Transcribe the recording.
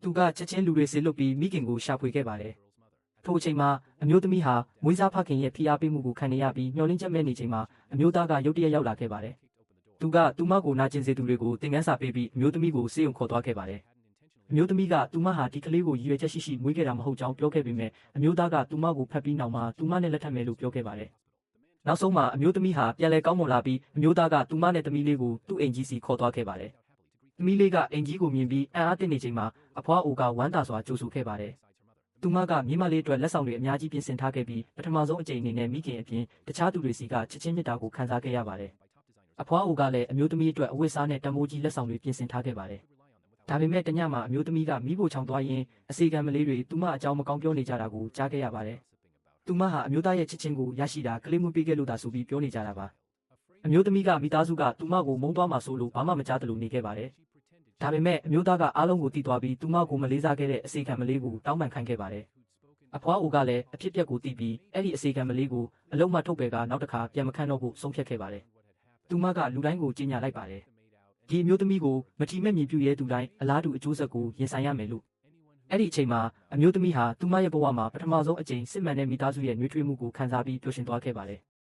သူကချက်ချင်းလူတွေစေလွတ်ပြီးမိခင်ကိုရှာဖွေခဲ့ပါတယ်။ထိုအချိန်မှာအမျိုးသမီးဟာမွေးစားဖခင်ရဲ့ဖိအားပေးမှုကိုခံနေရပြီးမျှော်လင့်ချက်မဲ့နေချိန်မှာအမျိုးသားကရုတ်တရက်ရောက်လာခဲ့ပါတယ်။သူကသူမကိုနာကျင်စေသူတွေကိုသင်ခန်းစာပေးပြီးအမျိုးသမီးကိုစေယုံခေါ်သွားခဲ့ပါတယ်။အမျိုးသမီးကသူမဟာဒီကလေးကိုရည်ရွယ်ချက်ရှိရှိမွေးခဲ့တာမဟုတ်ကြောင်းပြောခဲ့ပေမဲ့အမျိုးသားကသူမကိုဖတ်ပြီးနောက်မှာသူမနဲ့လက်ထပ်မယ်လို့ပြောခဲ့ပါတယ်။နောက်ဆုံးမှာအမျိုးသမီးဟာပြန်လည်ကောင်းမွန်လာပြီးအမျိုးသားကသူမနဲ့သမီးလေးကိုသူ့အိမ်ကြီးစီခေါ်သွားခဲ့ပါတယ်။သမီးလေးကအိမ်ကြီးကိုမြင်ပြီးအံ့အားသင့်နေချိန်မှာအဖွားအိုကဝမ်းသာစွာကြိုဆိုခဲ့ပါတယ်။သူမကမိမလေးအတွက်လက်ဆောင်တွေအများကြီးပြင်ဆင်ထားခဲ့ပြီးပထမဆုံးအကြိမ်အနေနဲ့မိခင်အပြင်တခြားသူတွေစီကချစ်ချင်းမြတ်တာကိုခံစားခဲ့ရပါတယ်။အဖွားအိုကလည်းအမျိုးသမီးအတွက်အဝတ်စားနဲ့တမိုးကြီးလက်ဆောင်တွေပြင်ဆင်ထားခဲ့ပါတယ်။ဒါပေမဲ့တညမှာအမျိုးသမီးကမိဖို့ချောင်သွားရင်းအစီကံမလေးတွေသူမအကြောင်းမကောင်းပြောနေကြတာကိုကြားခဲ့ရပါတယ်။သူမဟာအမျိုးသားရဲ့ချစ်ချင်းကိုရရှိတာကလေးမွေးပေးခဲ့လို့သာဆိုပြီးပြောနေကြတာပါ။အမျိုးသမီးကမိသားစုကသူမကိုမုန်းသွားမှဆိုလို့ဘာမှမကြားသလိုနေခဲ့ပါတယ်။ဒါပေမဲ့အမျိုးသားကအားလုံးကိုတည်သွားပြီးသူမကိုမလေးစားခဲ့တဲ့အစီကံမလေးကိုတောင်းပန်ခိုင်းခဲ့ပါတယ်။အဖွားအိုကလည်းအဖြစ်အပျက်ကိုသိပြီးအဲ့ဒီအစီကံမလေးကိုအလုံးမထုတ်ပယ်ကနောက်တစ်ခါပြန်မခန့်တော့ဖို့ဆုံးဖြတ်ခဲ့ပါတယ်။သူမကလူတိုင်းကိုကြေညာလိုက်ပါတယ်။ဒီအမျိုးသမီးကိုမထီမဲ့မြည်ပြုရဲသူတိုင်းအလားတူအကျိုးဆက်ကိုရင်ဆိုင်ရမယ်လို့အဲ့ဒီအချိန်မှာအမျိုးသမီးဟာသူမရဲ့ဘဝမှာပထမဆုံးအကြိမ်စစ်မှန်တဲ့မိသားစုရဲ့နှွေးထွေးမှုကိုခံစားပြီးပျော်ရွှင်သွားခဲ့ပါတယ်